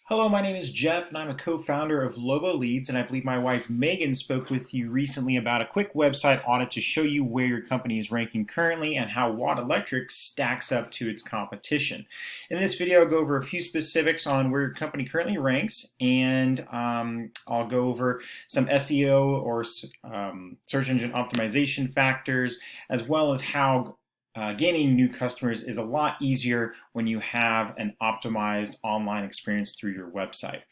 Hello, my name is Jeff, and I'm a co-founder of Lobo Leads, and I believe my wife Megan spoke with you recently about a quick website audit to show you where your company is ranking currently and how Watt Electric stacks up to its competition. In this video, I'll go over a few specifics on where your company currently ranks, and I'll go over some SEO or search engine optimization factors, as well as how gaining new customers is a lot easier when you have an optimized online experience through your website.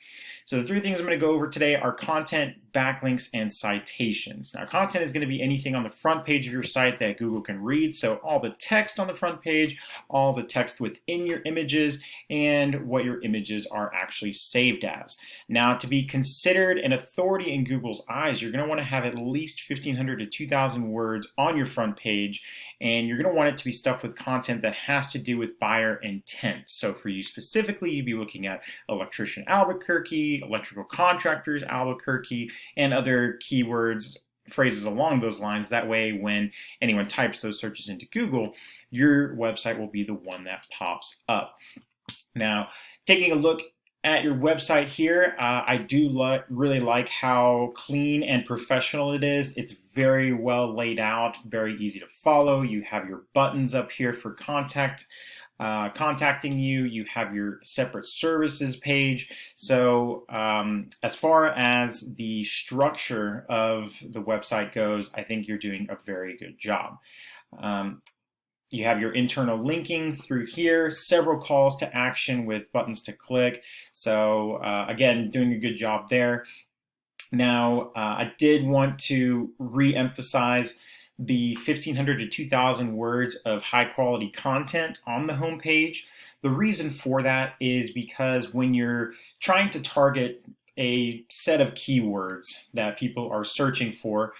So the three things I'm going to go over today are content, backlinks, and citations. Now, content is going to be anything on the front page of your site that Google can read. So all the text on the front page, all the text within your images, and what your images are actually saved as. Now, to be considered an authority in Google's eyes, you're going to want to have at least 1,500 to 2,000 words on your front page, and you're going to want it to be stuff with content that has to do with buyer intent. So for you specifically, you'd be looking at electrician Albuquerque, electrical contractors Albuquerque, and other keywords, phrases along those lines. That way, when anyone types those searches into Google, your website will be the one that pops up. Now, taking a look at your website here, I do really like how clean and professional it is. It's very well laid out, very easy to follow. You have your buttons up here for contacting you. You have your separate services page. So as far as the structure of the website goes, I think you're doing a very good job. You have your internal linking through here, several calls to action with buttons to click. So again, doing a good job there. Now, I did want to re-emphasize the 1,500 to 2,000 words of high quality content on the homepage. The reason for that is because when you're trying to target a set of keywords that people are searching for,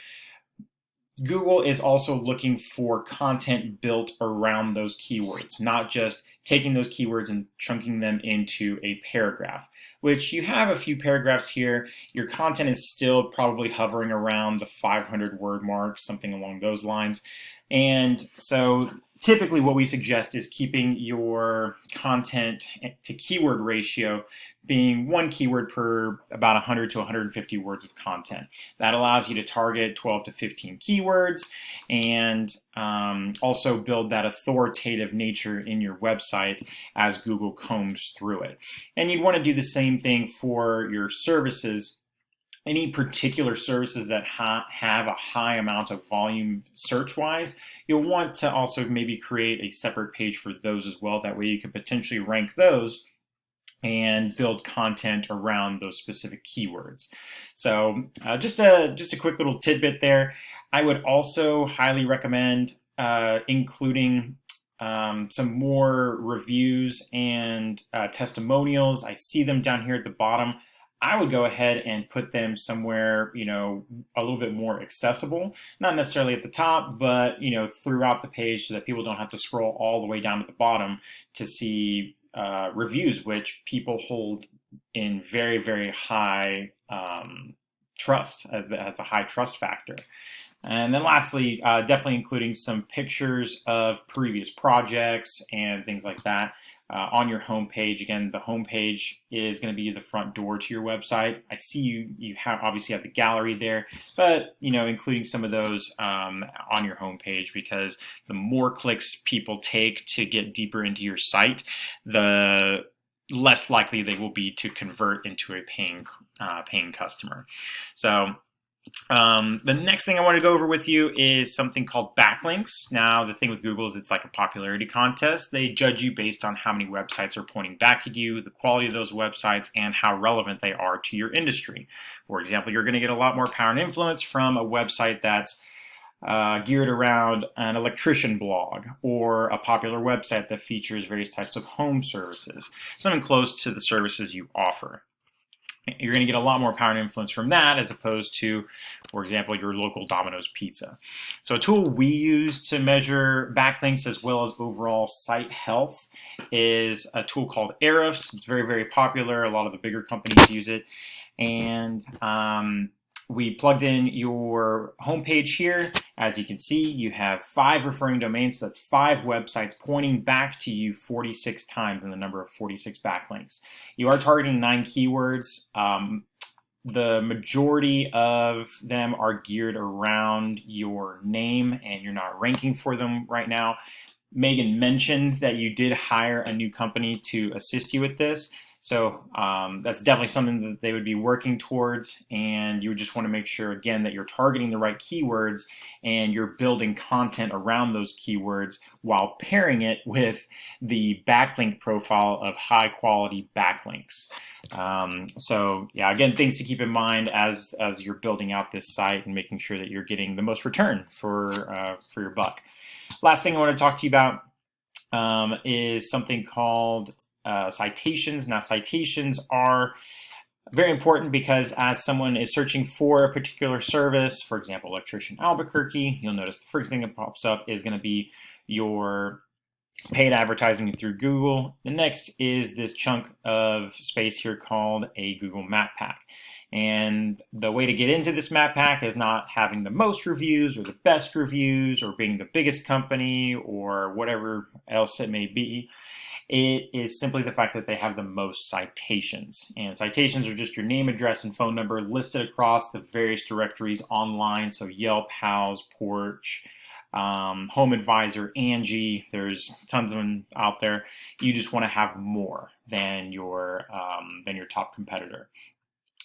Google is also looking for content built around those keywords, not just taking those keywords and chunking them into a paragraph, which you have a few paragraphs here. Your content is still probably hovering around the 500 word mark, something along those lines. And so typically what we suggest is keeping your content to keyword ratio being one keyword per about 100 to 150 words of content. That allows you to target 12 to 15 keywords and also build that authoritative nature in your website as Google combs through it. And you'd want to do the same thing for your services. Any particular services that have a high amount of volume search-wise, you'll want to also maybe create a separate page for those as well. That way you can potentially rank those and build content around those specific keywords. So just a quick little tidbit there. I would also highly recommend including some more reviews and testimonials. I see them down here at the bottom. I would go ahead and put them somewhere, a little bit more accessible, not necessarily at the top, but, throughout the page so that people don't have to scroll all the way down to the bottom to see reviews, which people hold in very, very high trust. That's a high trust factor. And then lastly, definitely including some pictures of previous projects and things like that on your homepage. Again, the homepage is going to be the front door to your website. I see you have obviously have the gallery there, but including some of those on your homepage, because the more clicks people take to get deeper into your site, the less likely they will be to convert into a paying customer. So the next thing I want to go over with you is something called backlinks. Now, the thing with Google is it's like a popularity contest. They judge you based on how many websites are pointing back at you, the quality of those websites, and how relevant they are to your industry. For example, you're going to get a lot more power and influence from a website that's geared around an electrician blog or a popular website that features various types of home services, something close to the services you offer. You're going to get a lot more power and influence from that as opposed to, for example, your local Domino's pizza. So a tool we use to measure backlinks as well as overall site health is a tool called Ahrefs. It's very, very popular. A lot of the bigger companies use it. And we plugged in your homepage here. As you can see, you have 5 referring domains, so that's 5 websites pointing back to you 46 times in the number of 46 backlinks. You are targeting 9 keywords. The majority of them are geared around your name, and you're not ranking for them right now. Megan mentioned that you did hire a new company to assist you with this. So that's definitely something that they would be working towards, and you would just want to make sure, again, that you're targeting the right keywords and you're building content around those keywords while pairing it with the backlink profile of high quality backlinks. So yeah, again, things to keep in mind as you're building out this site and making sure that you're getting the most return for your buck. Last thing I want to talk to you about is something called citations. Now, citations are very important because as someone is searching for a particular service, for example, electrician Albuquerque, you'll notice the first thing that pops up is going to be your paid advertising through Google. The next is this chunk of space here called a Google Map Pack. And the way to get into this map pack is not having the most reviews or the best reviews or being the biggest company or whatever else it may be. It is simply the fact that they have the most citations. And citations are just your name, address, and phone number listed across the various directories online. So Yelp, Houzz, Porch, Home Advisor, Angie, there's tons of them out there. You just want to have more than your top competitor.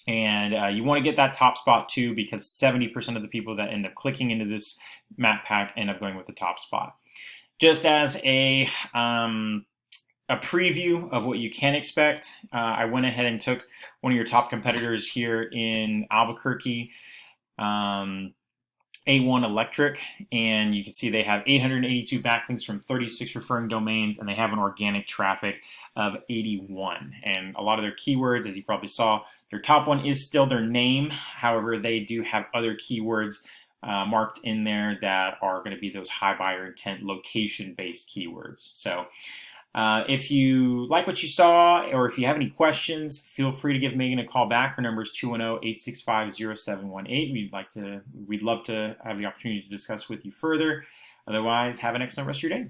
And you want to get that top spot too, because 70% of the people that end up clicking into this map pack end up going with the top spot. Just as a preview of what you can expect, I went ahead and took one of your top competitors here in Albuquerque, A1 Electric, and you can see they have 882 backlinks from 36 referring domains, and they have an organic traffic of 81. And a lot of their keywords, as you probably saw, their top one is still their name. However, they do have other keywords marked in there that are going to be those high buyer intent location-based keywords. So if you like what you saw, or if you have any questions, feel free to give Megan a call back. Her number is 210-865-0718. We'd love to have the opportunity to discuss with you further. Otherwise, have an excellent rest of your day.